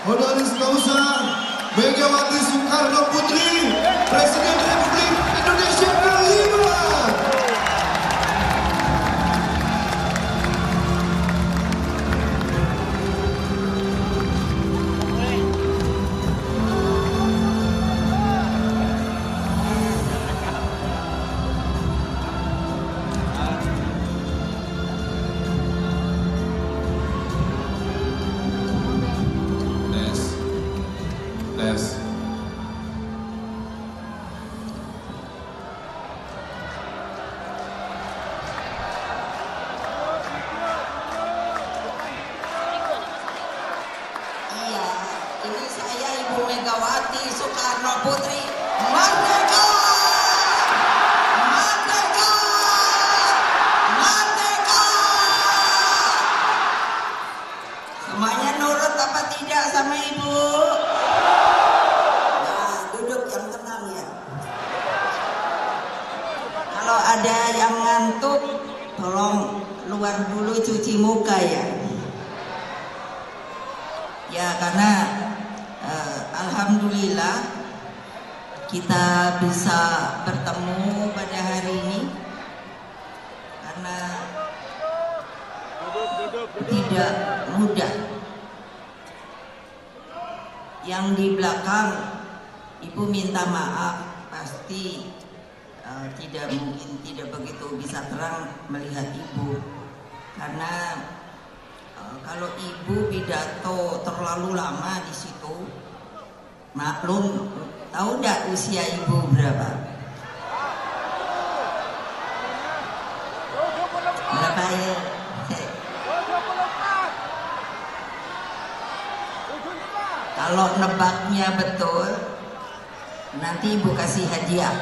Honoris Causa Megawati Soekarno Putri, Presiden Republik Indonesia ke-5. Tes. Iya, ini saya Ibu Megawati Soekarno Putri. Merdeka! Merdeka! Merdeka! Semuanya nurut apa tidak sama Ibu? Nah, duduk yang tenang ya. Kalau ada yang ngantuk, tolong keluar dulu cuci muka ya. Ya, karena alhamdulillah kita bisa bertemu pada hari ini karena tidak mudah. Yang di belakang Ibu minta maaf, pasti tidak mungkin tidak begitu bisa terang melihat Ibu karena kalau Ibu pidato terlalu lama di situ, maklum, tahu nggak usia Ibu berapa? Berapa ya? Kalau nebaknya betul, nanti Ibu kasih hadiah.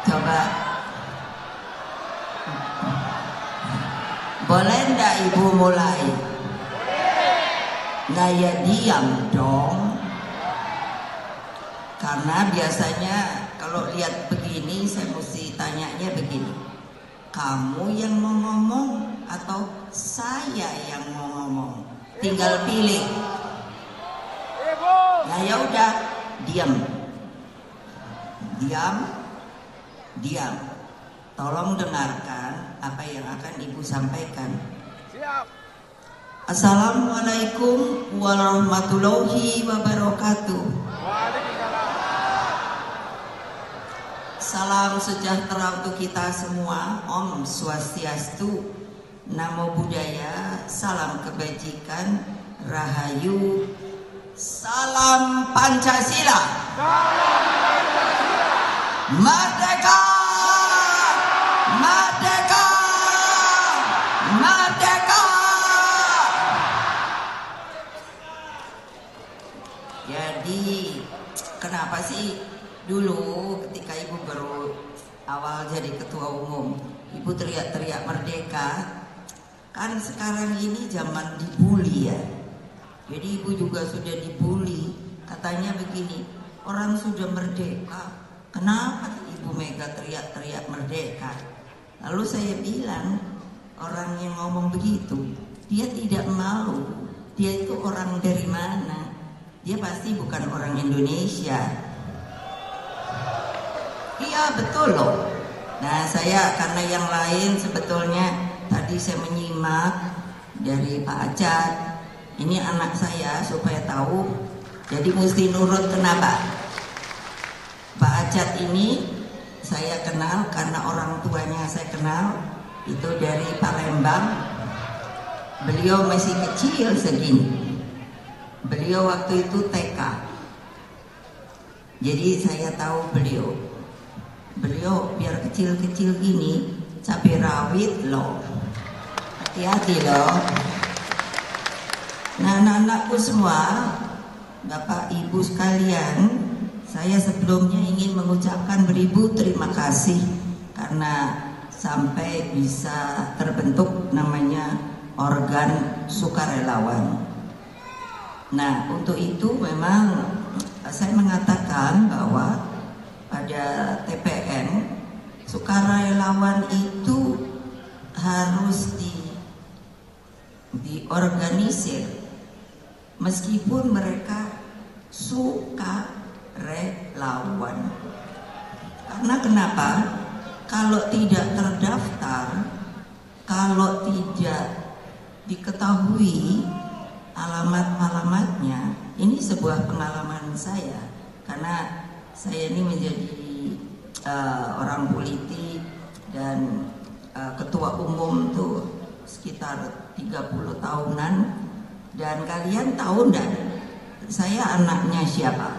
Coba, boleh ndak Ibu mulai? Nah ya diam dong, karena biasanya kalau lihat begini saya mesti tanyanya begini, kamu yang mau ngomong atau saya yang mau ngomong? Tinggal pilih. Nah ya udah, diam, diam. Diam. Tolong dengarkan apa yang akan Ibu sampaikan. Siap. Assalamualaikum warahmatullahi wabarakatuh. Salam sejahtera untuk kita semua. Om Swastiastu, Namo Buddhaya, salam kebajikan, Rahayu, salam Pancasila. Merdeka! Merdeka! Merdeka! Jadi, kenapa sih dulu ketika Ibu baru awal jadi ketua umum, Ibu teriak-teriak merdeka? Kan sekarang ini zaman dibully ya. Jadi Ibu juga sudah dibully. Katanya begini, orang sudah merdeka, kenapa Ibu Mega teriak-teriak merdeka? Lalu saya bilang, orang yang ngomong begitu, dia tidak malu. Dia itu orang dari mana? Dia pasti bukan orang Indonesia. Iya betul loh. Nah saya karena yang lain sebetulnya tadi saya menyimak dari Pak Acat. Ini anak saya supaya tahu. Jadi mesti nurut. Kenapa? Pak Acat ini saya kenal karena orang tuanya saya kenal, itu dari Palembang. Beliau masih kecil segini. Beliau waktu itu TK. Jadi saya tahu beliau. Beliau biar kecil-kecil gini, cabai rawit loh. Hati-hati loh. Nah anak-anakku semua, Bapak Ibu sekalian, saya sebelumnya ingin mengucapkan beribu terima kasih karena sampai bisa terbentuk namanya organ sukarelawan. Nah untuk itu memang saya mengatakan bahwa pada TPS sukarelawan itu harus diorganisir meskipun mereka sukarelawan. Karena kenapa? Kalau tidak terdaftar, kalau tidak diketahui alamat-alamatnya, ini sebuah pengalaman saya karena saya ini menjadi orang politik dan ketua umum tuh sekitar 30 tahunan. Dan kalian tahu enggak saya anaknya siapa?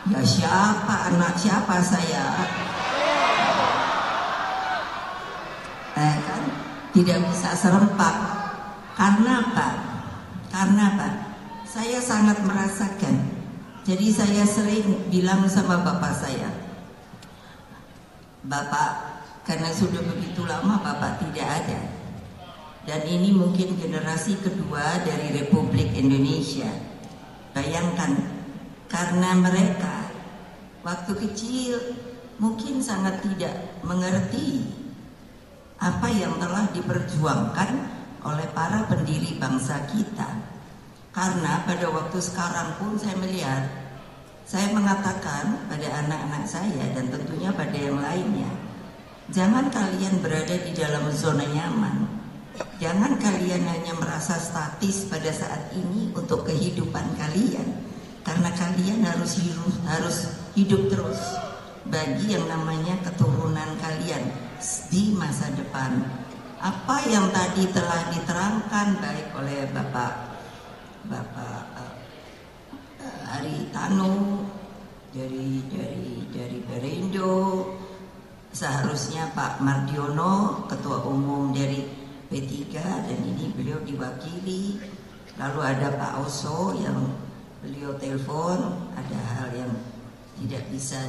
Ya siapa, anak siapa saya? Kan tidak bisa serempak. Karena apa? Saya sangat merasakan. Jadi saya sering bilang sama bapak saya, Bapak, karena sudah begitu lama Bapak tidak ada, dan ini mungkin generasi kedua dari Republik Indonesia. Bayangkan, karena mereka waktu kecil mungkin sangat tidak mengerti apa yang telah diperjuangkan oleh para pendiri bangsa kita. Karena pada waktu sekarang pun saya melihat, saya mengatakan pada anak-anak saya dan tentunya pada yang lainnya, jangan kalian berada di dalam zona nyaman. Jangan kalian hanya merasa statis pada saat ini untuk kehidupan kalian, karena kalian harus hidup terus bagi yang namanya keturunan kalian di masa depan. Apa yang tadi telah diterangkan baik oleh Bapak Haritano dari Perindo, seharusnya Pak Mardiono ketua umum dari P3 dan ini beliau diwakili, lalu ada Pak Oso yang beliau telepon ada hal yang tidak bisa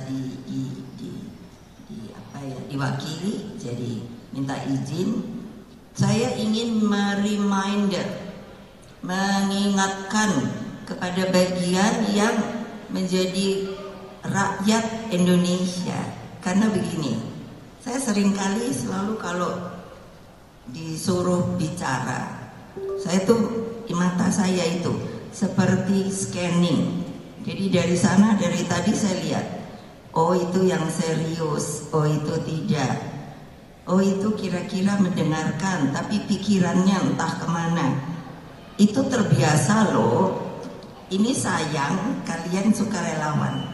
diwakili, jadi minta izin. Saya ingin mengingatkan kepada bagian yang menjadi rakyat Indonesia. Karena begini, saya seringkali selalu kalau disuruh bicara, saya tuh di mata saya itu seperti scanning. Jadi dari sana, dari tadi saya lihat, oh itu yang serius, oh itu tidak, oh itu kira-kira mendengarkan tapi pikirannya entah kemana. Itu terbiasa loh. Ini sayang kalian sukarelawan.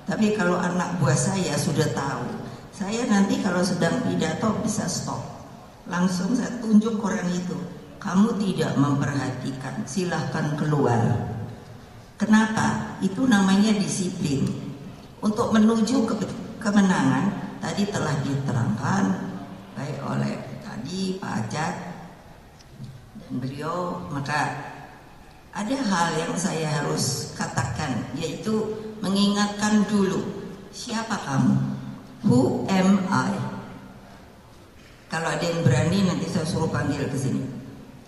Tapi kalau anak buah saya sudah tahu, saya nanti kalau sedang pidato bisa stop. Langsung saya tunjuk orang itu, kamu tidak memperhatikan, silahkan keluar. Kenapa? Itu namanya disiplin. Untuk menuju kemenangan tadi telah diterangkan baik oleh tadi Pak Ajat dan beliau. Maka ada hal yang saya harus katakan, yaitu mengingatkan dulu, siapa kamu? Who am I? Kalau ada yang berani nanti saya suruh panggil ke sini.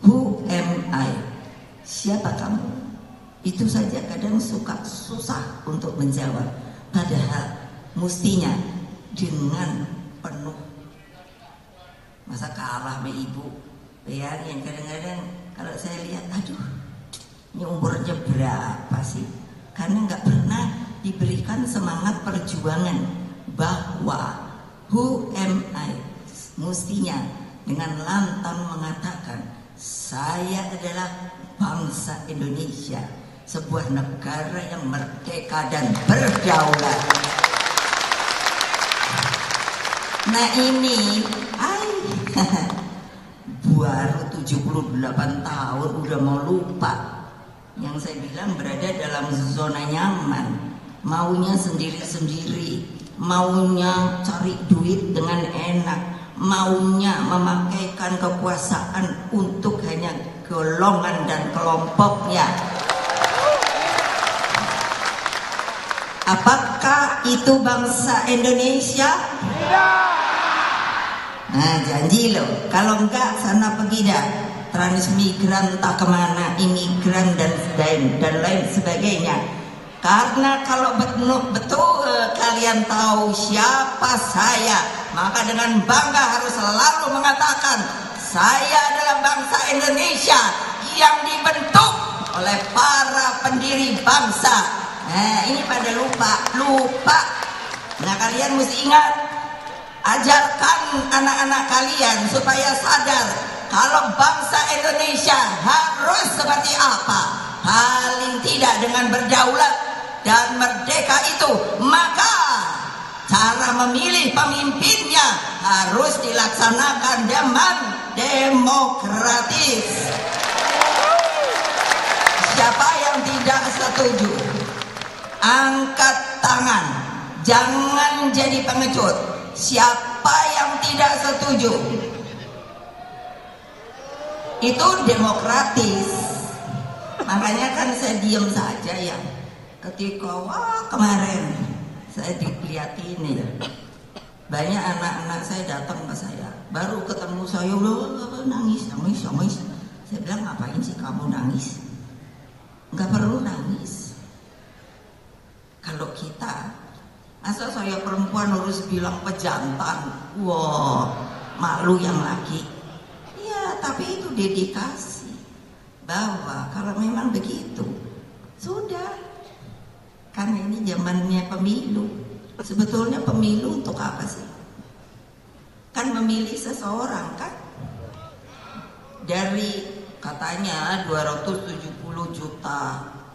Who am I? Siapa kamu? Itu saja kadang susah untuk menjawab. Padahal mestinya dengan penuh. Masa kalah sama ibu? Bayangin kadang-kadang kalau saya lihat, aduh, ini umurnya berapa sih? Karena nggak pernah diberikan semangat perjuangan bahwa who am I? Mestinya dengan lantang mengatakan saya adalah bangsa Indonesia, sebuah negara yang merdeka dan berdaulat. Nah ini, baru 78 tahun udah mau lupa. Yang saya bilang berada dalam zona nyaman, maunya sendiri-sendiri, maunya cari duit dengan enak, maunya memakaikan kekuasaan untuk hanya golongan dan kelompoknya. Apakah itu bangsa Indonesia? Tidak. Nah janji loh, kalau enggak sana pergi dah. Transmigran tak kemana, imigran dan lain sebagainya. Karena kalau betul kalian tahu siapa saya, maka dengan bangga harus selalu mengatakan saya adalah bangsa Indonesia yang dibentuk oleh para pendiri bangsa. Nah, ini pada lupa. Nah, kalian mesti ingat, ajarkan anak-anak kalian supaya sadar kalau bangsa Indonesia harus seperti apa. Paling tidak dengan berdaulat dan merdeka itu, maka cara memilih pemimpinnya harus dilaksanakan dengan demokratis. Siapa yang tidak setuju, angkat tangan, jangan jadi pengecut. Siapa yang tidak setuju, itu demokratis. Makanya kan saya diam saja ya ketika kemarin saya dilihatin ya, banyak anak-anak saya datang ke saya, baru ketemu saya nangis. Saya bilang, ngapain sih kamu nangis? Nggak perlu nangis. Kalau kita, masa saya perempuan harus bilang pejantan, wah malu yang laki. Ya tapi itu dedikasi, bahwa kalau memang begitu sudah. Karena ini zamannya pemilu. Sebetulnya pemilu untuk apa sih? Kan memilih seseorang kan? Dari katanya 270 juta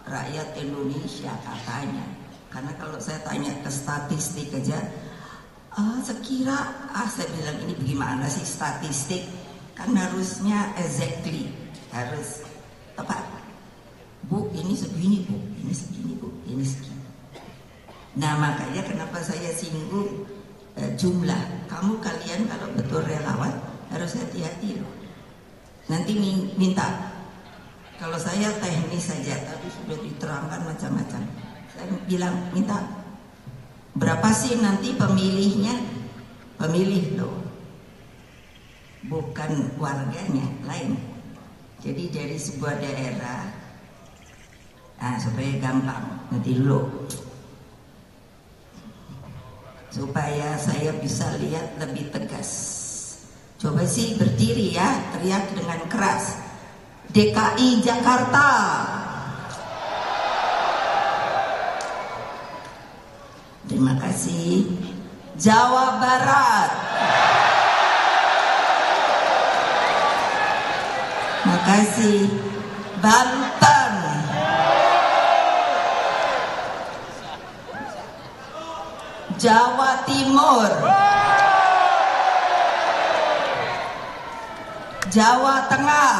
rakyat Indonesia katanya. Karena kalau saya tanya ke statistik aja, saya bilang ini bagaimana sih statistik? Kan harusnya exactly, harus tepat. Bu, ini segini bu, ini segini bu, ini segini. Nah makanya kenapa saya singgung jumlah. Kalian kalau betul relawan harus hati-hati loh. Nanti minta, kalau saya teknis saja, tapi sudah diterangkan macam-macam. Saya bilang minta berapa sih nanti pemilihnya? Pemilih loh, bukan warganya, lain. Jadi dari sebuah daerah, supaya gampang nanti dulu, supaya saya bisa lihat lebih tegas. Coba sih berdiri ya, teriak dengan keras. DKI Jakarta. Terima kasih. Jawa Barat. Makasih. Banten. Jawa Timur. Jawa Tengah.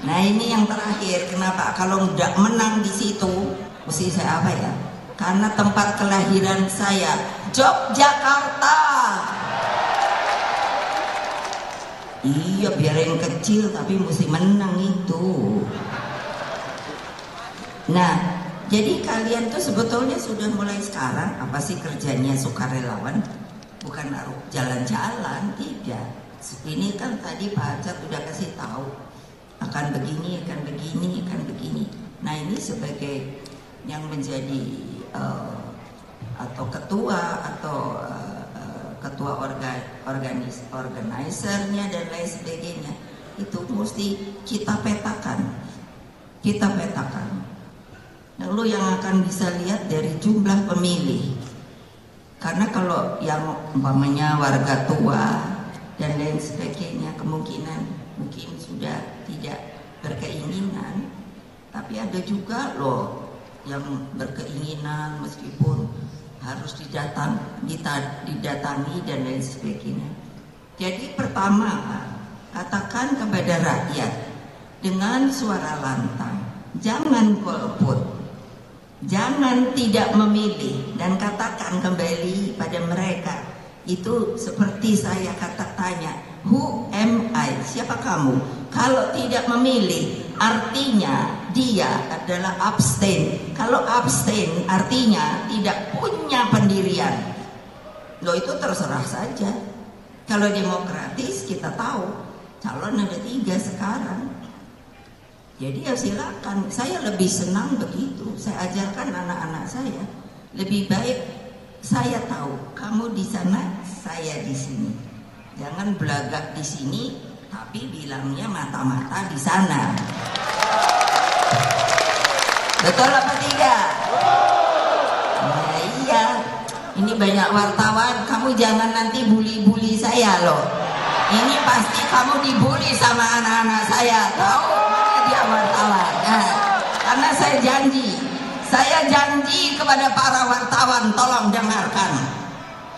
Nah ini yang terakhir, kenapa kalau nggak menang di situ, mesti saya apa ya? Karena tempat kelahiran saya, Yogyakarta. Iya biar yang kecil tapi mesti menang itu. Nah jadi kalian tuh sebetulnya sudah mulai sekarang apa sih kerjanya sukarelawan? Bukan naruh jalan-jalan, tidak. Ini kan tadi Pak Acat udah kasih tahu akan begini, akan begini, akan begini. Nah ini sebagai yang menjadi atau ketua atau ketua organisernya dan lain sebagainya, itu mesti kita petakan. Lalu yang akan bisa lihat dari jumlah pemilih. Karena kalau yang umpamanya warga tua dan lain sebagainya, kemungkinan mungkin sudah tidak berkeinginan. Tapi ada juga loh yang berkeinginan meskipun harus didatangi dan lain sebagainya. Jadi pertama, katakan kepada rakyat dengan suara lantang, jangan golput. Jangan tidak memilih, dan katakan kembali pada mereka itu seperti saya tanya, who am I? Siapa kamu? Kalau tidak memilih artinya dia adalah abstain. Kalau abstain artinya tidak punya pendirian. Loh itu terserah saja. Kalau demokratis kita tahu calon ada 3 sekarang. Jadi ya silakan. Saya lebih senang begitu. Saya ajarkan anak-anak saya. Lebih baik saya tahu kamu di sana, saya di sini. Jangan belagak di sini, tapi bilangnya mata-mata di sana. Betul apa tidak? Nah iya. Ini banyak wartawan. Kamu jangan nanti bully-bully saya loh. Ini pasti kamu dibully sama anak-anak saya. Tahu mana dia wartawan? Nah, karena saya janji kepada para wartawan, tolong dengarkan.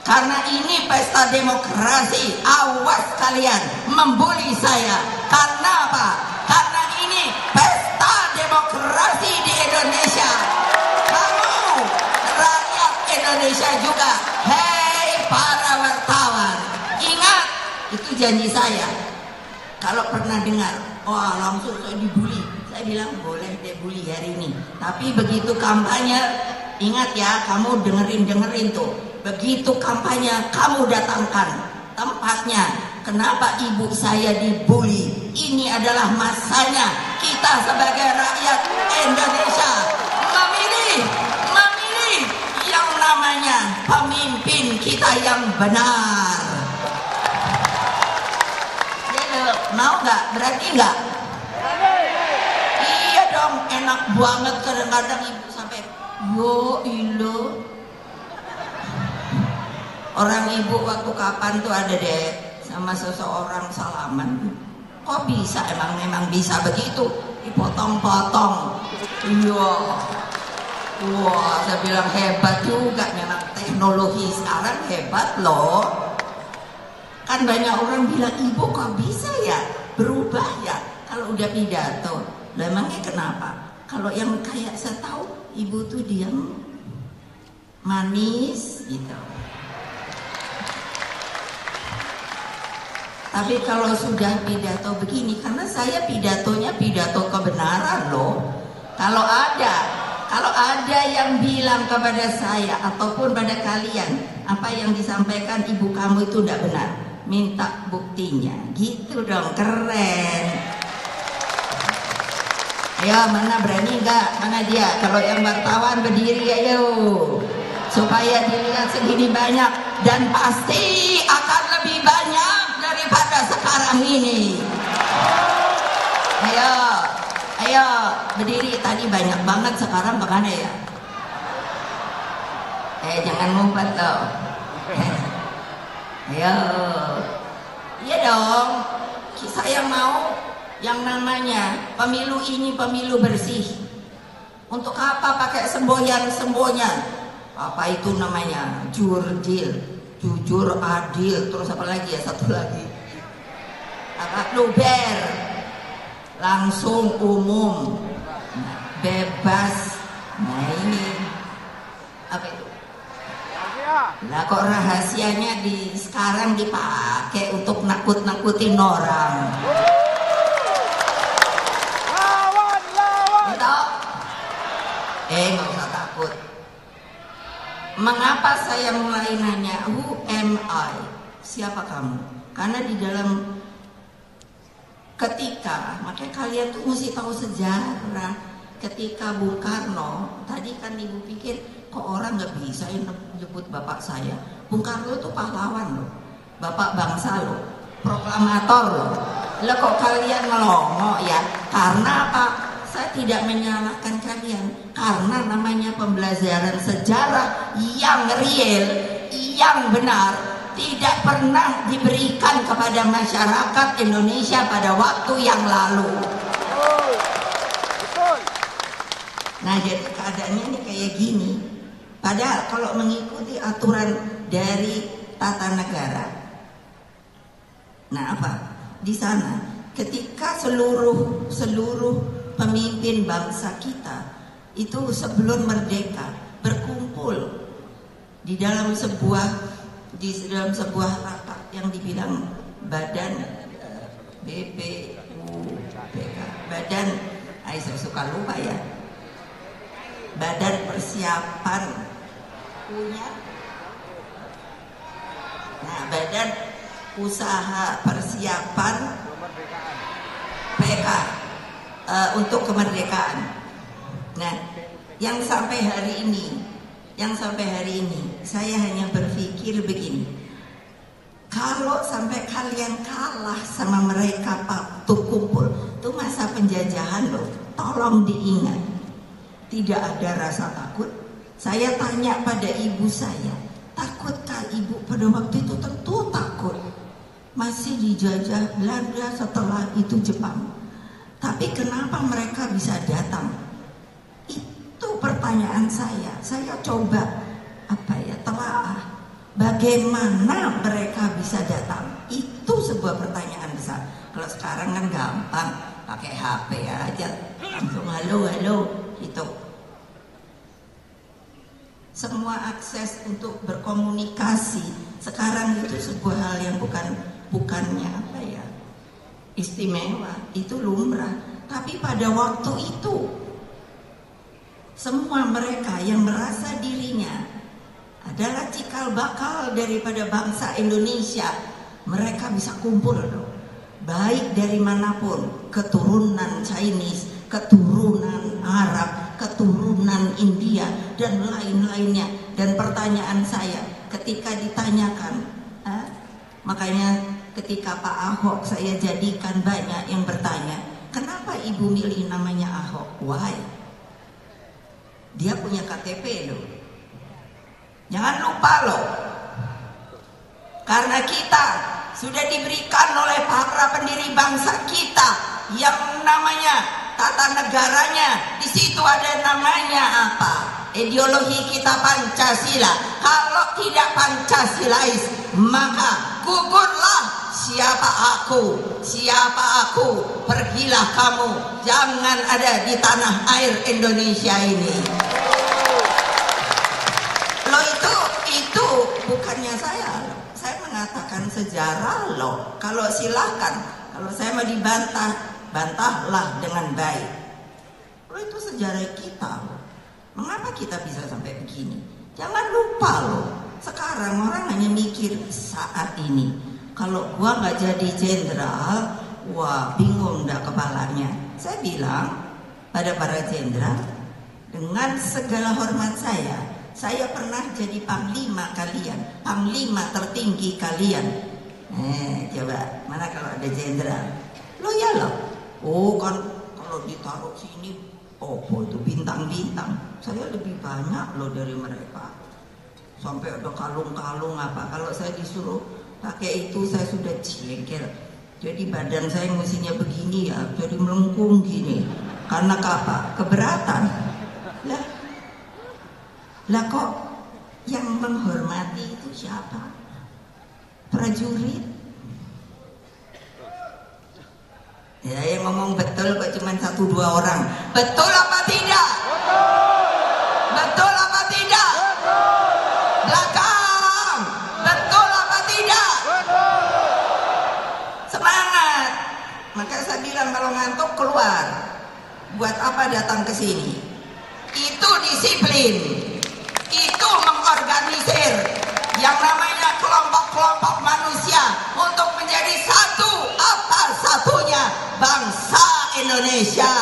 Karena ini pesta demokrasi, awas kalian membuli saya. Karena apa? Karena ini pesta demokrasi di Indonesia. Kamu rakyat Indonesia juga. Hei para wartawan, ingat itu janji saya. Kalau pernah dengar, wah langsung saya dibully, saya bilang boleh deh bully hari ini. Tapi begitu kampanye, ingat ya, kamu dengerin tuh. Begitu kampanye, kamu datangkan tempatnya. Kenapa ibu saya dibully? Ini adalah masanya kita sebagai rakyat Indonesia memilih yang namanya pemimpin kita yang benar. Mau nggak? Berarti nggak? Iya dong, enak banget kadang-kadang ibu sampai yo ilo. Orang ibu waktu kapan tuh ada deh sama seseorang salaman. Kok bisa? Memang bisa begitu, dipotong-potong. Iya. Wah, saya bilang hebat juga, memang teknologi sekarang hebat loh. Kan banyak orang bilang, ibu kok bisa ya berubah ya kalau udah pidato. Lah emangnya kenapa? Kalau yang kayak saya tahu, ibu tuh diam, manis gitu. Tapi kalau sudah pidato begini, karena saya pidatonya pidato kebenaran loh. Kalau ada yang bilang kepada saya ataupun pada kalian, apa yang disampaikan ibu kamu itu tidak benar, minta buktinya, gitu dong, keren. Ayo, mana berani nggak? Mana dia? Kalau yang wartawan berdiri, ayo, supaya dilihat segini banyak, dan pasti akan lebih banyak daripada sekarang ini. Ayo, berdiri. Tadi banyak banget, sekarang kemana ya? Jangan ngumpet loh. Ayo, iya dong. Saya mau yang namanya pemilu ini pemilu bersih. Untuk apa pakai semboyan? Apa itu namanya? Jujur, adil. Terus apa lagi ya? Satu lagi. Apa? Luber. Langsung umum. Bebas. Nah ini apa itu? Lah kok rahasianya sekarang dipakai untuk nakut-nakutin orang. Lawan. Nggak usah takut. Mengapa saya mulai nanya who am I? Siapa kamu? Karena di dalam makanya kalian tuh mesti tahu sejarah. Ketika Bung Karno, tadi kan ibu pikir kok orang nggak bisa nyebut bapak saya. Bung Karno itu pahlawan loh, bapak bangsa loh, proklamator loh. Lah kok kalian melongo ya? Karena apa? Saya tidak menyalahkan kalian, karena namanya pembelajaran sejarah yang real, yang benar, tidak pernah diberikan kepada masyarakat Indonesia pada waktu yang lalu. Nah jadi keadaannya ini kayak gini. Padahal kalau mengikuti aturan dari tata negara, nah apa? Di sana ketika seluruh pemimpin bangsa kita itu sebelum merdeka berkumpul di dalam sebuah rapat yang dibilang badan BPUPK, badan, saya suka lupa ya, badan persiapan punya, nah badan usaha persiapan PK, untuk kemerdekaan. Nah, yang sampai hari ini saya hanya berpikir begini, kalau sampai kalian kalah sama mereka waktu kumpul, itu masa penjajahan loh, tolong diingat, tidak ada rasa takut. Saya tanya pada ibu saya, takutkah ibu pada waktu itu? Tentu takut, masih dijajah Belanda, setelah itu Jepang. Tapi kenapa mereka bisa datang? Itu pertanyaan saya. Saya coba telaah bagaimana mereka bisa datang. Itu sebuah pertanyaan besar. Kalau sekarang kan gampang, pakai HP aja, langsung halo itu. Semua akses untuk berkomunikasi sekarang itu sebuah hal yang bukannya istimewa, itu lumrah. Tapi pada waktu itu semua mereka yang merasa dirinya adalah cikal bakal daripada bangsa Indonesia, mereka bisa kumpul loh. Baik dari manapun, keturunan Chinese, keturunan Arab, keturunan India, dan lain-lainnya. Dan pertanyaan saya ketika ditanyakan, makanya ketika Pak Ahok saya jadikan banyak yang bertanya, kenapa ibu milih namanya Ahok? Why? Dia punya KTP loh. Jangan lupa loh, karena kita sudah diberikan oleh para pendiri bangsa kita yang namanya tata negaranya, di situ ada namanya apa? Ideologi kita Pancasila. Kalau tidak Pancasilais, maka gugurlah. Siapa aku, pergilah kamu, jangan ada di tanah air Indonesia ini. Loh, itu bukannya saya mengatakan sejarah loh. Kalau silahkan, kalau saya mau dibantah, bantahlah dengan baik. Loh, itu sejarah kita loh. Mengapa kita bisa sampai begini? Jangan lupa loh, sekarang orang hanya mikir saat ini, kalau gua nggak jadi jenderal, wah bingung dah kepalanya. Saya bilang pada para jenderal, dengan segala hormat saya pernah jadi panglima kalian, panglima tertinggi kalian. Coba, mana kalau ada jenderal? Lo ya lo. Oh kan, kalau ditaruh sini, itu bintang-bintang. Saya lebih banyak loh dari mereka. Sampai ada kalung-kalung apa. Kalau saya disuruh pakai itu, saya sudah jengkel. Jadi badan saya mestinya begini ya, jadi melengkung gini. Karena apa? Keberatan. Lah kok yang menghormati itu siapa? Prajurit? Ya, yang ngomong betul kok cuma 1-2 orang. Betul apa tidak? Betul apa tidak? Belakang. Betul apa tidak? Semangat. Maka saya bilang kalau ngantuk keluar. Buat apa datang ke sini? Itu disiplin. Itu mengorganisir yang namanya kelompok-kelompok manusia untuk menjadi satu-satunya bangsa Indonesia.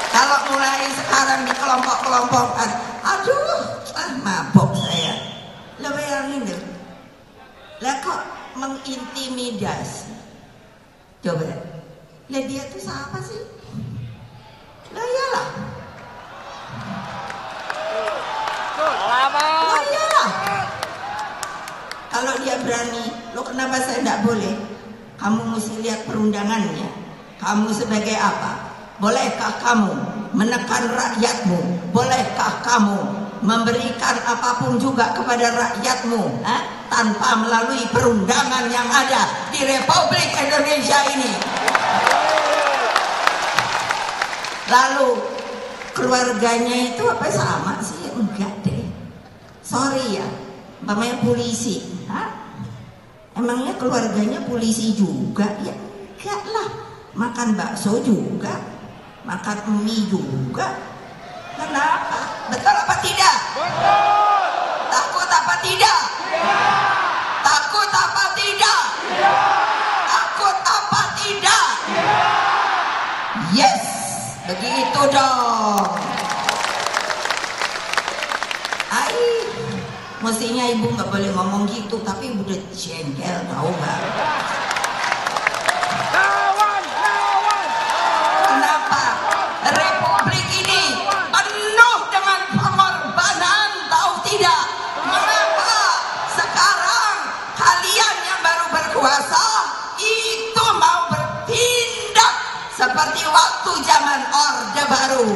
Kalau mulai sekarang di kelompok-kelompokan, mabok saya. Lo bayangin deh, lah kok mengintimidasi? Coba, lah dia tuh siapa sih? Lah iyalah. Oh iyalah. Kalau dia berani, lo kenapa saya tidak boleh? Kamu mesti lihat perundangannya. Kamu sebagai apa? Bolehkah kamu menekan rakyatmu? Bolehkah kamu memberikan apapun juga kepada rakyatmu tanpa melalui perundangan yang ada di Republik Indonesia ini? Lalu keluarganya itu apa sama sih? Enggak deh. Sorry ya, namanya polisi. Emangnya keluarganya polisi juga? Ya enggak lah. Makan bakso juga, makan mie juga. Kenapa? Betul apa tidak? Betul. Takut apa tidak? Tidak. Takut apa tidak? Tidak. Takut apa tidak? Tidak. Begitu dong. Ai, mestinya ibu nggak boleh ngomong gitu, tapi ibu udah jengkel, tahu nggak? Kenapa Republik ini penuh dengan pengorbanan, tahu tidak? Mengapa sekarang kalian yang baru berkuasa itu mau bertindak seperti waktu zaman Orde Baru?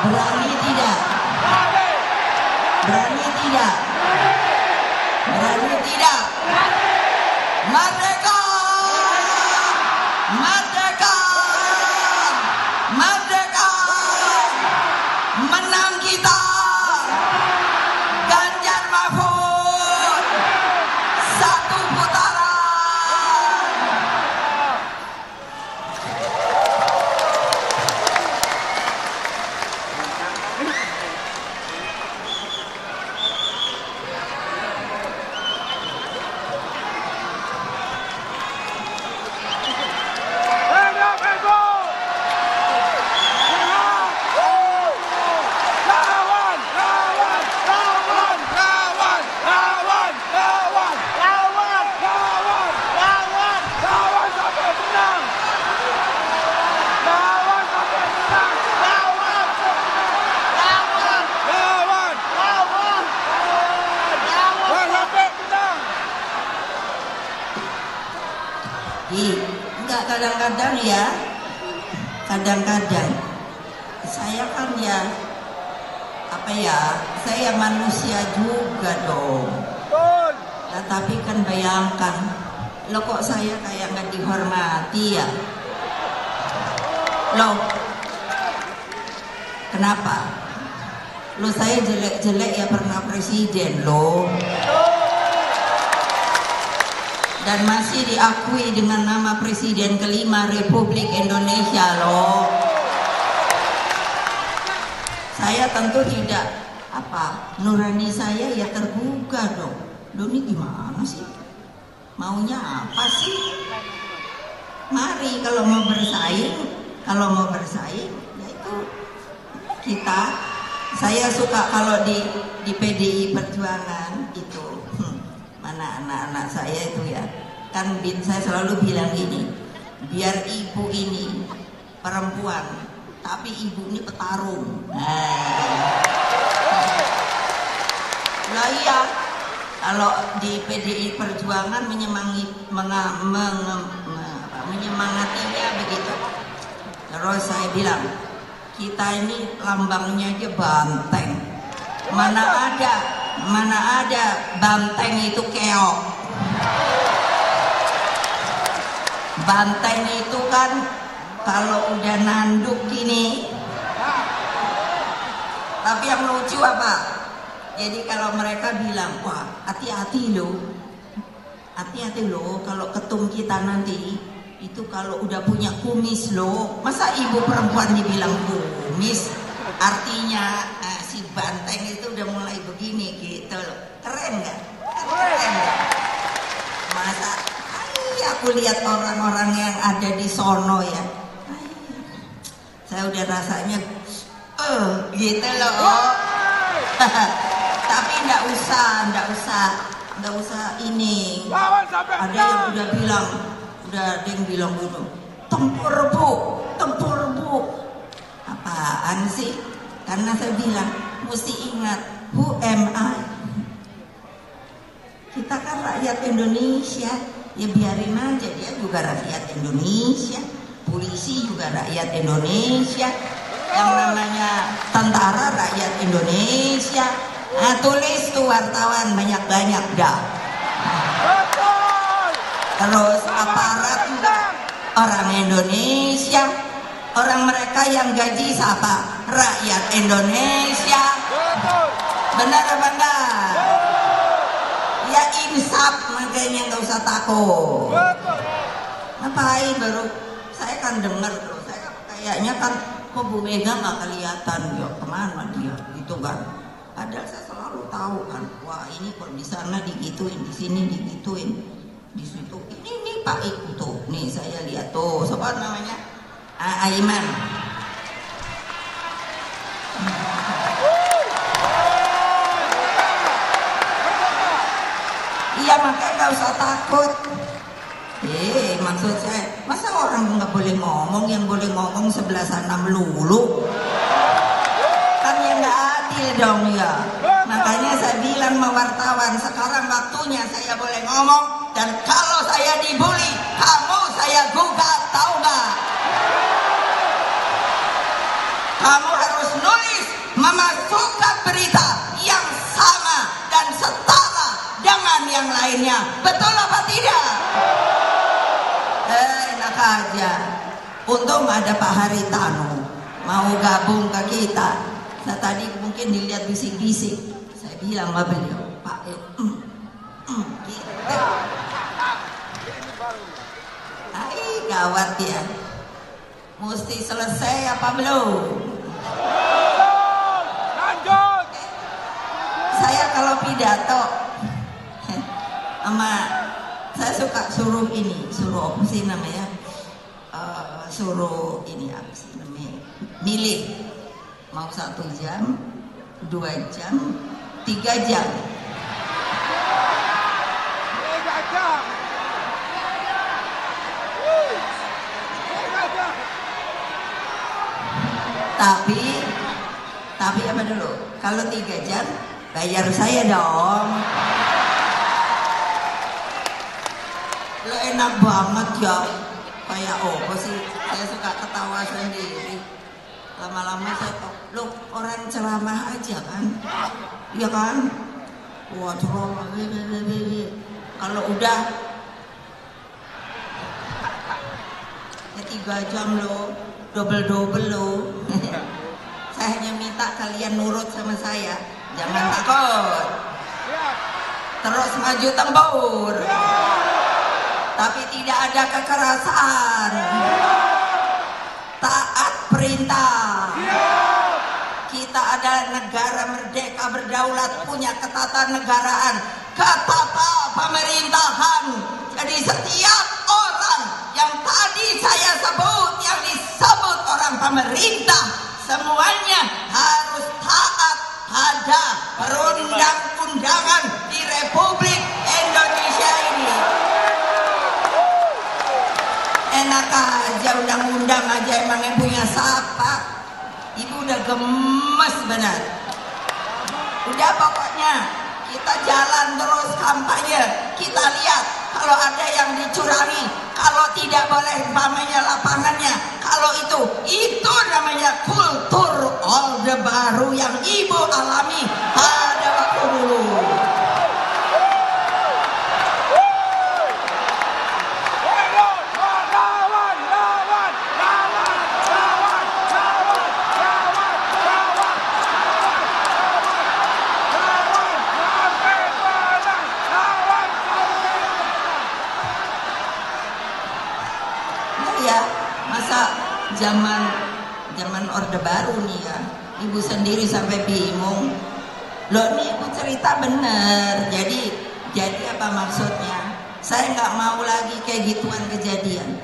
Berani tidak? Berani tidak? Berani tidak? Merdeka! Merdeka! Merdeka! Menang kita! Ganjar Mahfud! Satu putaran! Enggak, kadang-kadang ya, kadang-kadang saya kan ya, apa ya, saya manusia juga dong. Nah, tapi kan bayangkan, lo kok saya kayak nggak dihormati ya? Lo, kenapa? Lo saya jelek-jelek ya pernah presiden lo. Dan masih diakui dengan nama Presiden kelima Republik Indonesia loh. Saya tentu tidak nurani saya ya tergugah dong. Lo ini gimana sih? Maunya apa sih? Mari kalau mau bersaing ya itu kita. Saya suka kalau di PDI Perjuangan itu. Mana anak-anak saya itu ya, kan saya selalu bilang gini, biar ibu ini perempuan tapi ibu ini petarung. Nah iya, kalau di PDI Perjuangan menyemangatinya begitu. Terus saya bilang, kita ini lambangnya aja banteng, mana ada banteng itu keok. Banteng itu kan kalau udah nanduk gini. Tapi yang lucu apa? Jadi kalau mereka bilang, wah hati-hati loh kalau ketum kita nanti itu kalau udah punya kumis loh. Masa ibu perempuan dibilang kumis? Artinya si banteng itu udah mulai begini gitu loh. Keren nggak? Keren nggak? Masa aku lihat orang-orang yang ada di sono ya, saya udah rasanya gitu loh. Tapi nggak usah ini. Ada yang udah bilang gitu, tempur bu. Apaan sih? Karena saya bilang mesti ingat, who am I? Kita kan rakyat Indonesia, ya biarin aja, dia juga rakyat Indonesia, polisi juga rakyat Indonesia, yang namanya tentara rakyat Indonesia. Nah, tulis tuh wartawan banyak-banyak dah. Terus aparat juga orang Indonesia. Orang mereka yang gaji siapa? Rakyat Indonesia. Benar apa enggak? Ya insaf, makanya nggak usah takut. Ngapain baru? Saya kan dengar loh, saya kayaknya kan kok Bu Mega nggak kelihatan ya, kemana dia gitu kan. Padahal saya selalu tahu kan, wah ini kok di sana digituin, di sini digituin, di situ ini Pak Iku tuh, nih saya lihat tuh, siapa namanya? Aiman. Iya makanya nggak usah takut. Maksud saya, masa orang nggak boleh ngomong, yang boleh ngomong sebelah sana melulu? Kan yang nggak adil dong ya. Makanya saya bilang sama wartawan, sekarang waktunya saya boleh ngomong, dan kalau saya dibully, kamu saya gugat, tahu nggak? Kamu harus nulis, memasukkan berita yang sama dan setara dengan yang lainnya. Betul apa tidak? Enak aja. Untung ada Pak Haritanu mau gabung ke kita. Saya tadi mungkin dilihat bisik-bisik. Saya bilang sama beliau, Pak, gitu. Gawat ya. Mesti selesai apa belum? Lanjut. Saya kalau pidato sama saya suka suruh apa sih namanya? Suruh ini apa sih namanya? Milih mau 1 jam, 2 jam, 3 jam. 3 jam. 3 jam. Tapi apa dulu? Kalau 3 jam bayar saya dong. Lo enak banget ya. Kayak apa sih? Saya suka ketawa sendiri. Lama-lama saya kok, lo orang ceramah aja kan? Iya kan? Wah ceramah. Kalau udah ya 3 jam lo, double lo. Saya hanya minta kalian nurut sama saya, jangan takut. Terus maju tembur. Tapi tidak ada kekerasan. Taat perintah. Kita adalah negara merdeka berdaulat, punya ketatanegaraan, ketata pemerintahan. Jadi setiap orang yang tadi saya sebut, yang disebut orang pemerintah, semuanya harus taat pada perundang-undangan di Republik Indonesia ini. Enak aja undang-undang aja, emang yang punya siapa? Ibu udah gemes benar. Udah pokoknya kita jalan terus kampanye. Kita lihat kalau ada yang dicurangi, kalau tidak boleh umpamanya lapangannya, kalau itu namanya kultur orde baru yang ibu alami pada waktu dulu. Zaman orde baru nih ya, ibu sendiri sampai bingung. Loh nih ibu cerita bener. Jadi apa maksudnya? Saya nggak mau lagi kayak gituan kejadian.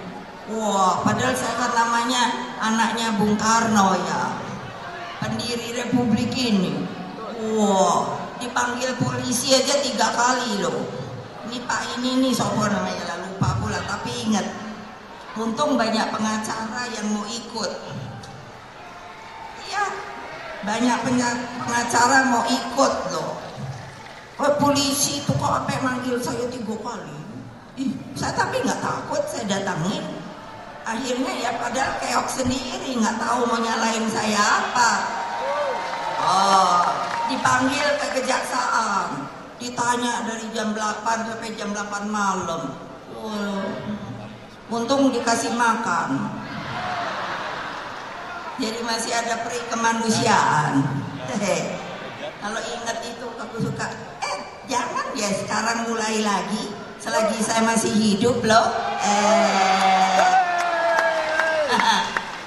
Wah, padahal saya kan namanya anaknya Bung Karno ya, pendiri Republik ini. Wah, dipanggil polisi aja 3 kali loh. Ini Pak ini nih sopo namanya lah, lupa pula, tapi ingat. Untung banyak pengacara yang mau ikut. Iya, banyak pengacara mau ikut loh. Polisi itu kok sampai manggil saya 3 kali. Saya tapi nggak takut, saya datangin. Akhirnya ya padahal keok sendiri, nggak tahu mau nyalain saya apa. Oh, dipanggil ke kejaksaan, ditanya dari jam 8 sampai jam 8 malam. Untung dikasih makan. Jadi masih ada peri kemanusiaan. Kalau ingat itu aku suka. Jangan ya sekarang mulai lagi. Selagi saya masih hidup loh.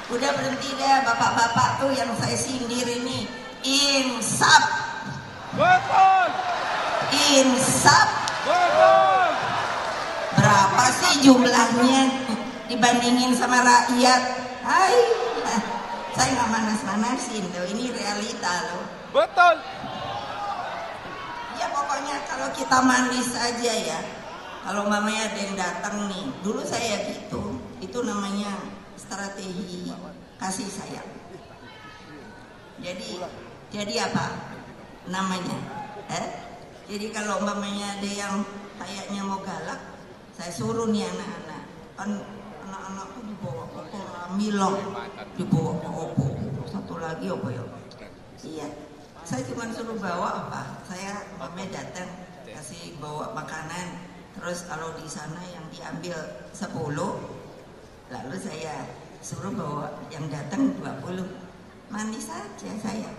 Udah berhenti deh bapak-bapak tuh yang saya sindir ini. Insaf. Betul. Insaf. Betul. Berapa sih jumlahnya dibandingin sama rakyat? Hai, saya nggak manas-manasin loh, ini realita loh. Betul. Ya pokoknya kalau kita manis aja ya. Kalau mamanya ada yang datang nih, dulu saya gitu, itu namanya strategi kasih sayang. Jadi apa namanya? Jadi kalau mamanya ada yang kayaknya mau galak, saya suruh nih anak-anak, kan anak-anak tuh dibawa ke Koramilong, dibawa ke Opo, satu lagi apa ya? Iya, saya cuma suruh bawa apa? Saya mamanya datang kasih bawa makanan. Terus kalau di sana yang diambil 10, lalu saya suruh bawa yang datang 20. Manis saja saya.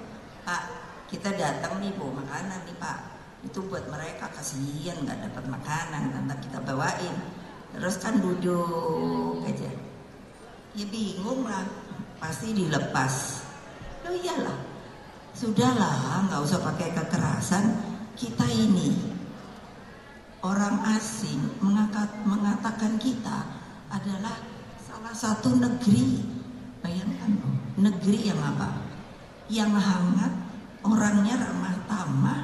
Pak, kita datang nih bawa makanan nih Pak. Itu buat mereka, kasihan nggak dapat makanan, nanti kita bawain. Terus kan duduk aja. Ya bingung lah, pasti dilepas. Loh iyalah, sudahlah nggak usah pakai kekerasan. Kita ini orang asing mengatakan kita adalah salah satu negeri. Bayangkan loh, negeri yang apa? Yang hangat, orangnya ramah tamah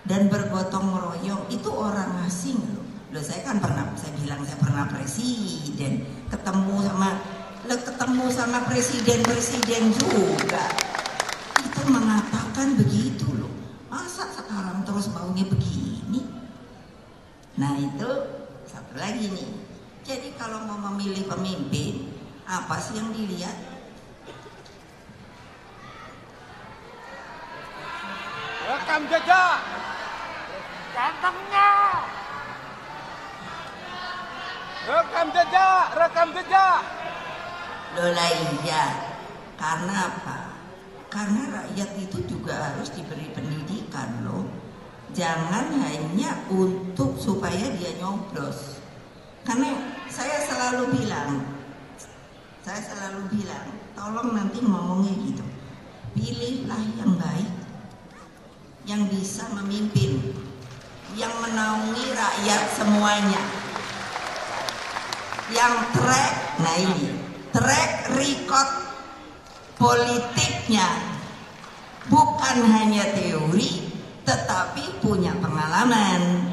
dan bergotong royong. Itu orang asing loh. Loh saya kan saya bilang saya pernah presiden, ketemu sama presiden juga. Itu mengatakan begitu loh. Masa sekarang terus maunya begini? Nah itu satu lagi nih. Jadi kalau mau memilih pemimpin, apa sih yang dilihat? Rekam jejak. Gantengnya. Rekam jejak, rekam jejak. Loh lah iya. Karena apa? Karena rakyat itu juga harus diberi pendidikan loh. Jangan hanya untuk supaya dia nyoblos. Karena saya selalu bilang, tolong nanti ngomongnya gitu. Pilihlah yang baik, yang bisa memimpin, yang menaungi rakyat semuanya. Yang track record politiknya bukan hanya teori, tetapi punya pengalaman.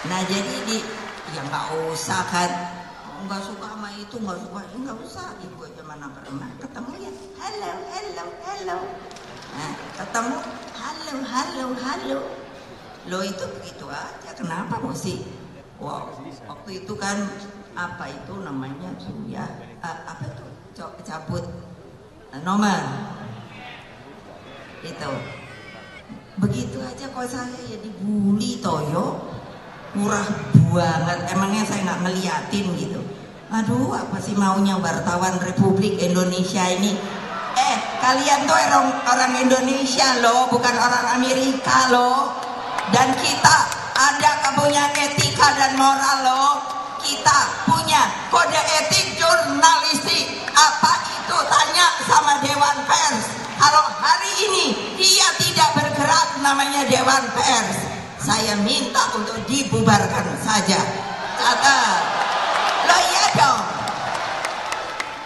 Nah jadi ya nggak usah kan, nggak suka sama itu, nggak usah. Ibu aja mana pernah ketemu ya, halo. Nah ketemu, halo. Lo itu begitu aja. Kenapa mesti? Wow, waktu itu kan apa itu namanya ya? Apa itu? Cabut nomor. Itu begitu aja kok saya ya dibully toyo, murah banget. Emangnya saya nggak ngeliatin gitu? Aduh, apa sih maunya wartawan Republik Indonesia ini? Kalian tuh orang Indonesia loh, bukan orang Amerika loh. Dan kita punya etika dan moral loh. Kita punya kode etik jurnalistik. Apa itu? Tanya sama Dewan Pers. Kalau hari ini dia tidak bergerak namanya Dewan Pers, saya minta untuk dibubarkan saja. Catat. Loh iya dong.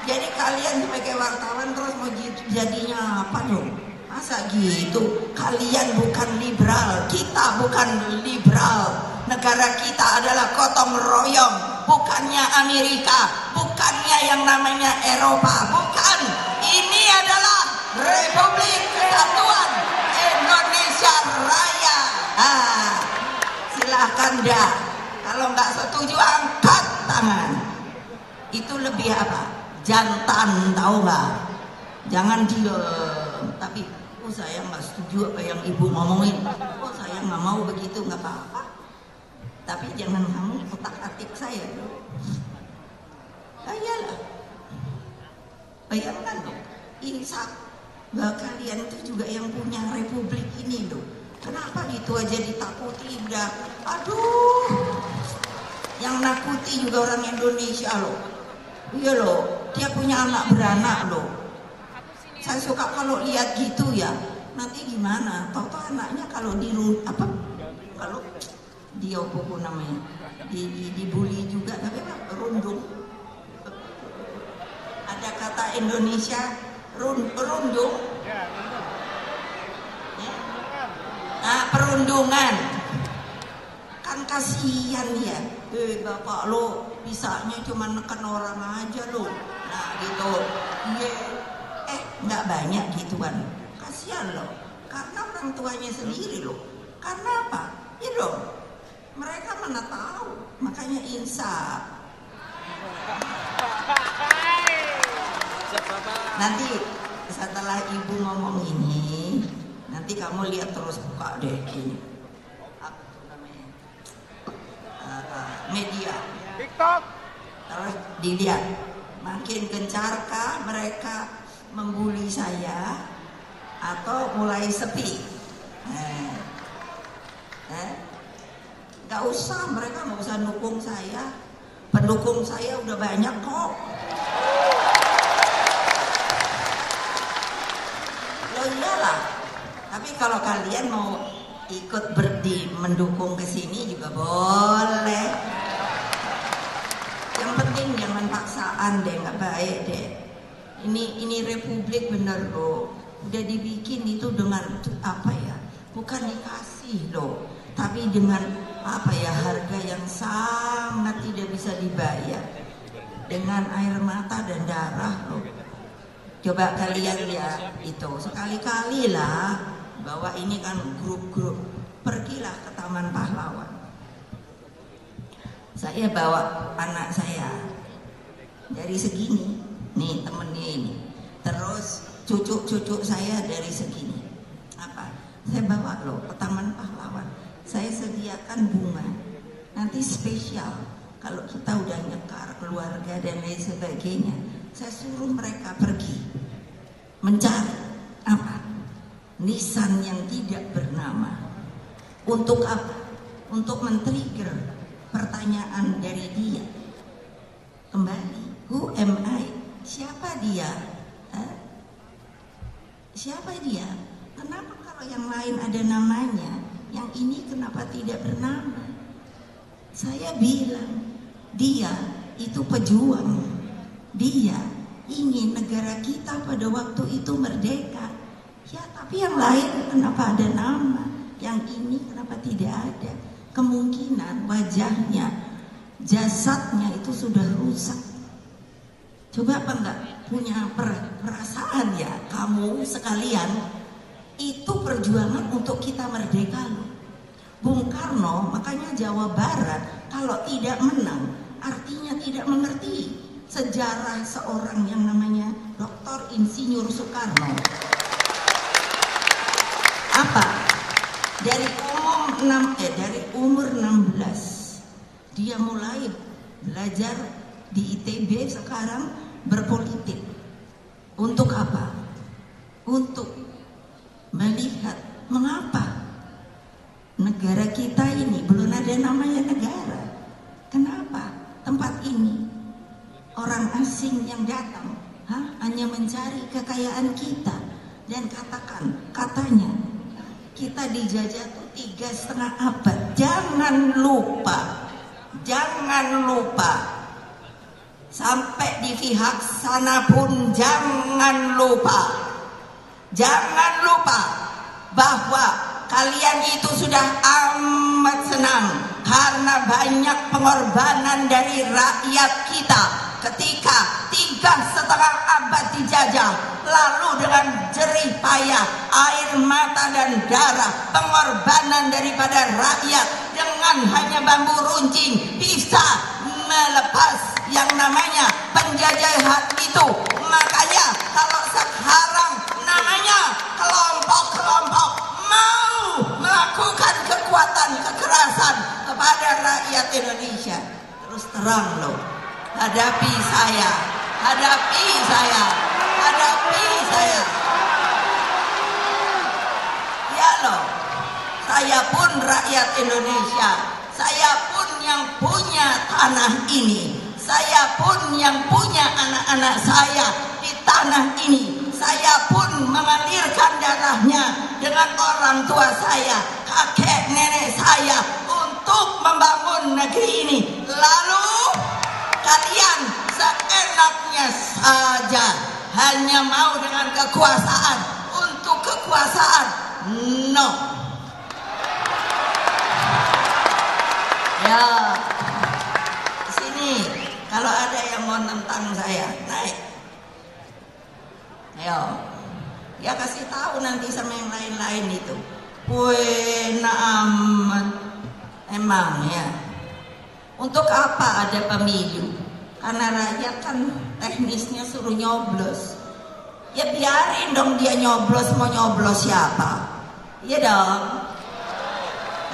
Jadi kalian sebagai wartawan terus mau jadinya apa dong? Masa gitu? Kalian bukan liberal, kita bukan liberal. Negara kita adalah gotong royong, bukannya Amerika, bukannya yang namanya Eropa, bukan. Ini adalah Republik Kesatuan Indonesia Raya. Silahkan dah. Kalau nggak setuju angkat tangan. Itu lebih apa? Jantan, tahu nggak? Jangan diem. Tapi saya nggak setuju apa yang ibu ngomongin. Saya nggak mau begitu, nggak apa-apa. Tapi jangan kamu otak-atik saya. Iyalah. Bayangkan dong, insaf bahwa kalian itu juga yang punya republik ini loh. Kenapa gitu aja ditakuti? Udah, aduh. Yang nakuti juga orang Indonesia loh. Iya loh, dia punya anak beranak loh. Saya suka kalau lihat gitu ya. Nanti gimana? Tahu-tahu anaknya kalau kalau dia apa namanya? Dibully juga, tapi rundung. Ada kata Indonesia rundung. Nah, perundungan. Kan kasihan ya. Bapak lo bisanya cuma neken orang aja lo. Nah gitu. Iya. Nggak banyak gituan. Kasihan lo. Karena orang tuanya sendiri lo. Karena apa? Ya dong. Mereka mana tahu. Makanya insaf. Nanti setelah ibu ngomong ini, nanti kamu lihat terus buka deh ini. Apa namanya? Media. TikTok. Terus dilihat makin gencarkah mereka membuli saya atau mulai sepi. Gak usah, mereka gak usah dukung saya. Pendukung saya udah banyak kok. Loh iyalah. Tapi kalau kalian mau ikut mendukung ke sini juga boleh. Yang penting jangan paksaan deh, nggak baik deh. Ini republik bener loh. Udah dibikin itu dengan apa ya? Bukan dikasih loh, tapi dengan apa ya, harga yang sangat tidak bisa dibayar. Dengan air mata dan darah loh. Coba kalian lihat itu sekali-kali lah, bahwa ini kan grup-grup. Pergilah ke Taman Pahlawan. Saya bawa anak saya dari segini, nih temennya ini. Terus cucu-cucu saya dari segini. Apa? Saya bawa loh ke Taman Pahlawan. Saya sediakan bunga. Nanti spesial kalau kita udah nyekar keluarga dan lain sebagainya. Saya suruh mereka pergi mencari apa? Nisan yang tidak bernama. Untuk apa? Untuk men-trigger pertanyaan dari dia. Kembali, who am I? Siapa dia? Siapa dia? Kenapa kalau yang lain ada namanya, yang ini kenapa tidak bernama? Saya bilang, dia itu pejuang. Dia ingin negara kita pada waktu itu merdeka. Ya, tapi yang lain kenapa ada nama? Yang ini kenapa tidak ada? Kemungkinan wajahnya, jasadnya itu sudah rusak. Coba apa enggak punya perasaan ya kamu sekalian? Itu perjuangan untuk kita merdeka loh. Bung Karno, makanya Jawa Barat kalau tidak menang artinya tidak mengerti sejarah seorang yang namanya Dr. Insinyur Soekarno. Apa? Dari umur 16 dia mulai belajar di ITB, sekarang berpolitik. Untuk apa? Untuk melihat mengapa negara kita ini belum ada namanya negara. Kenapa tempat ini orang asing yang datang hanya mencari kekayaan kita dan katanya kita dijajah tuh 3,5 abad. Jangan lupa sampai di pihak sana pun jangan lupa bahwa kalian itu sudah amat senang karena banyak pengorbanan dari rakyat kita ketika 3,5 abad dijajah, lalu dengan jerih payah, air mata dan darah, pengorbanan daripada rakyat dengan hanya bambu runcing bisa melepas yang namanya penjajahan itu. Makanya kalau sekarang namanya kelompok-kelompok mau melakukan kekuatan kekerasan kepada rakyat Indonesia, terus terang loh, hadapi saya. Ya loh, saya pun rakyat Indonesia, saya pun yang punya tanah ini. Saya pun yang punya anak-anak saya di tanah ini. Saya pun mengalirkan darahnya dengan orang tua saya, kakek nenek saya untuk membangun negeri ini. Lalu kalian seenaknya saja hanya mau dengan kekuasaan untuk kekuasaan. No. Ya, sini kalau ada yang mau nentang saya, naik. Ayo, ya kasih tahu nanti sama yang lain-lain itu. Weh, amat. Emang ya. Untuk apa ada pemilu? Karena rakyat kan teknisnya suruh nyoblos. Ya biarin dong dia nyoblos, mau nyoblos siapa? Iya dong.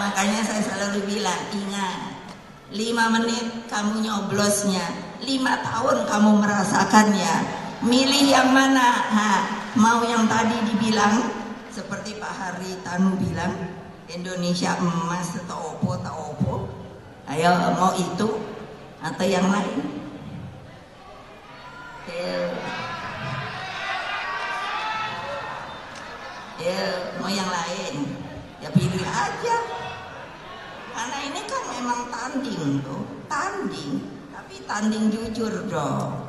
Makanya saya selalu bilang, ingat, 5 menit kamu nyoblosnya, 5 tahun kamu merasakannya. Milih yang mana? Mau yang tadi dibilang seperti Pak Haritanu bilang, Indonesia emas atau opo. Ayo, mau itu atau yang lain? Mau yang lain? Ya pilih aja. Karena ini kan memang tanding tuh, tanding. Tapi tanding jujur dong.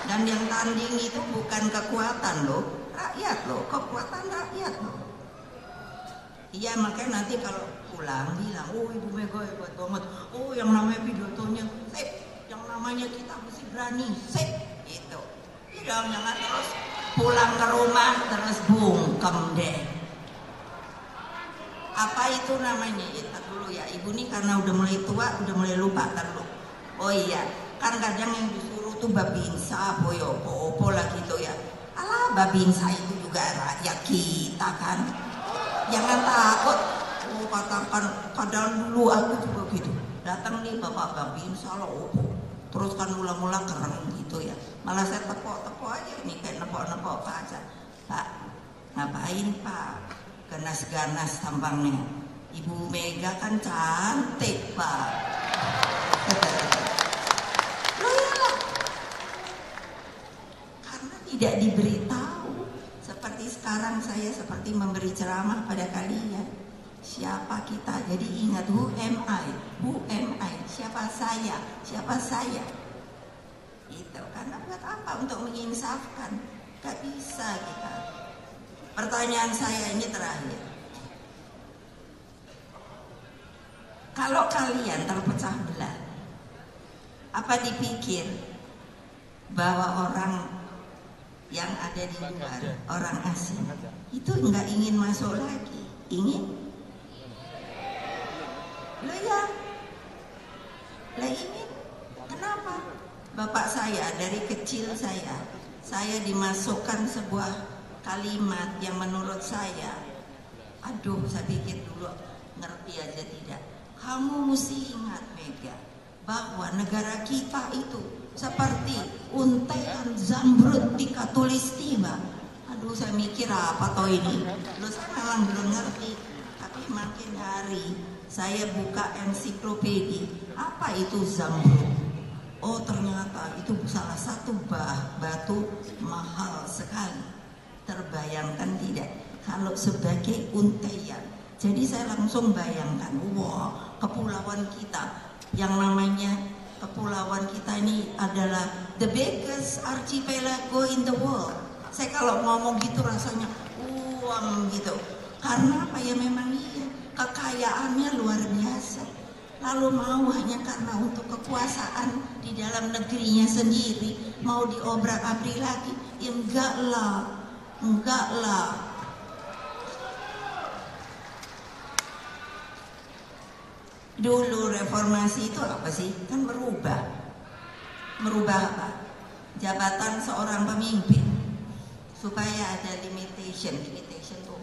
Dan yang tanding itu bukan kekuatan loh, rakyat loh, kekuatan rakyat loh. Iya, makanya nanti kalau pulang bilang, oh Ibu Mega hebat banget, oh yang namanya pidatonya sip, yang namanya kita mesti berani sip, gitu. Iya dong, jangan terus pulang ke rumah terus bungkem deh. Apa itu namanya? Itu dulu ya, Ibu nih karena udah mulai tua, udah mulai lupa dulu. Oh iya, kan kadang yang disuruh tuh babinsa, opo lah gitu ya. Alah, babinsa itu juga rakyat kita kan. Jangan takut. Oh, katakan kadang dulu aku juga gitu. Datang nih Bapak babinsa lah opo. Terus kan mula-mula keren gitu ya. Malah saya tepok-tepok aja nih kayak nepok-nepok Pak aja. Pak, ngapain Pak? Ganas-ganas tampangnya. Ibu Mega kan cantik Pak. Loh ya, karena tidak diberitahu. Seperti sekarang saya seperti memberi ceramah pada kalian. Siapa kita? Jadi ingat, who am I? Who am I? Siapa saya? Siapa saya? Itu karena buat apa? Untuk menginsafkan. Gak bisa kita. Pertanyaan saya ini terakhir. Kalau kalian terpecah belah, apa dipikir bahwa orang yang ada di luar, orang asing, itu nggak ingin masuk lagi? Ingin? Lah ya, lah ingin. Kenapa? Bapak saya dari kecil saya dimasukkan sebuah kalimat yang menurut saya, aduh saya pikir dulu ngerti aja tidak. Kamu mesti ingat Mega, bahwa negara kita itu seperti untaian zamrud di Katulistiwa. Aduh saya mikir apa toh ini. Loh saya memang belum ngerti. Tapi makin hari saya buka ensiklopedi. Apa itu zamrud? Oh ternyata itu salah satu batu mahal sekali. Terbayangkan tidak kalau sebagai untaian. Jadi saya langsung bayangkan, wah kepulauan kita yang namanya kepulauan kita ini adalah the biggest archipelago in the world. Saya kalau ngomong gitu rasanya gitu. Karena apa ya, memang iya, kekayaannya luar biasa. Lalu mau hanya karena untuk kekuasaan di dalam negerinya sendiri mau diobrak-abrik lagi? Ya enggak lah. Dulu reformasi itu apa sih? Kan merubah apa? Jabatan seorang pemimpin supaya ada limitation tuh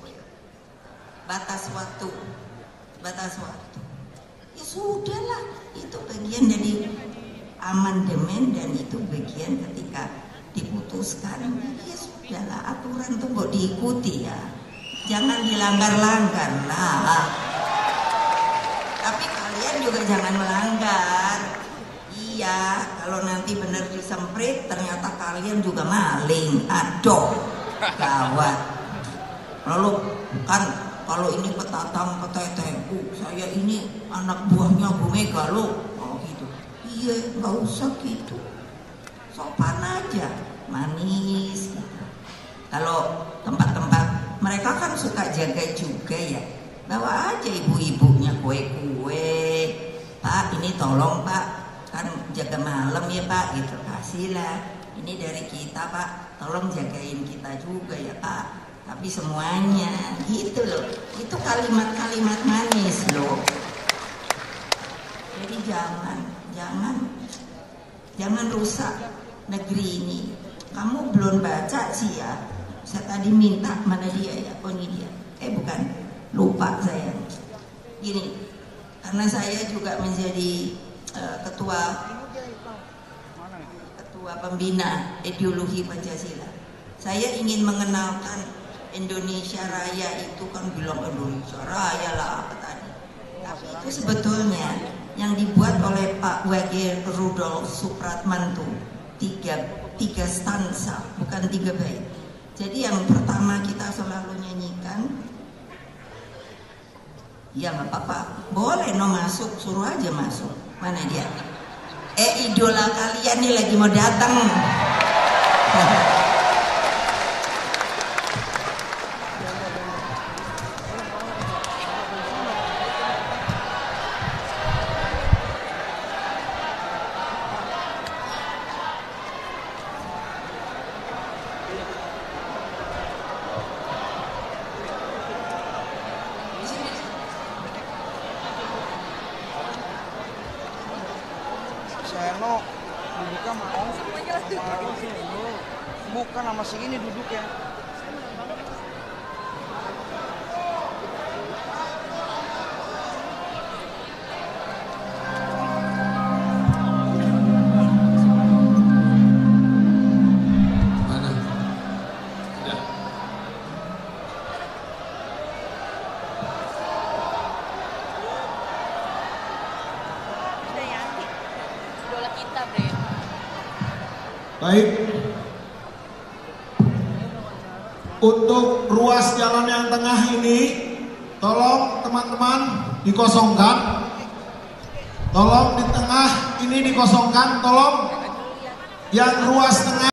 batas waktu. Ya sudahlah, itu bagian dari amandemen dan itu bagian ketika diputuskan. Ya sudahlah, aturan tuh kok diikuti ya, jangan dilanggar-langgar lah. juga jangan melanggar. Iya, kalau nanti benar disemprit ternyata kalian juga maling. Aduh, gawat. Lalu kan kalau ini petatang peteteng, saya ini anak buahnya Bu Mega loh. Oh gitu. Iya, nggak usah gitu. Sopan aja, manis. Kalau tempat-tempat mereka kan suka jaga juga ya. Bawa aja ibu-ibunya kue-kue. Pak, ini tolong Pak, kan jaga malam ya Pak, gitu. Kasihlah. Ini dari kita Pak, tolong jagain kita juga ya Pak. Tapi semuanya, gitu loh. Itu kalimat-kalimat manis loh. Jadi jangan rusak negeri ini. Kamu belum baca sih ya. Saya tadi minta, mana dia ya? Oh ini dia. Bukan, lupa saya. Gini, karena saya juga menjadi ketua pembina ideologi Pancasila. Saya ingin mengenalkan Indonesia Raya itu kan bilang Indonesia Raya lah apa tadi. Tapi itu sebetulnya yang dibuat oleh Pak W.G. Rudolf Supratman tuh tiga stansa, bukan 3 bait. Jadi yang pertama kita selalu nyanyikan, ya nggak apa-apa, boleh no masuk, suruh aja masuk. Mana dia? Idola kalian nih lagi mau datang. Seno duduknya mau bukan sama si ini duduknya. Mana? Ya. Idola kita, Bre. Baik. Untuk ruas jalan yang tengah ini, tolong teman-teman dikosongkan. Tolong di tengah ini dikosongkan. Tolong yang ruas tengah.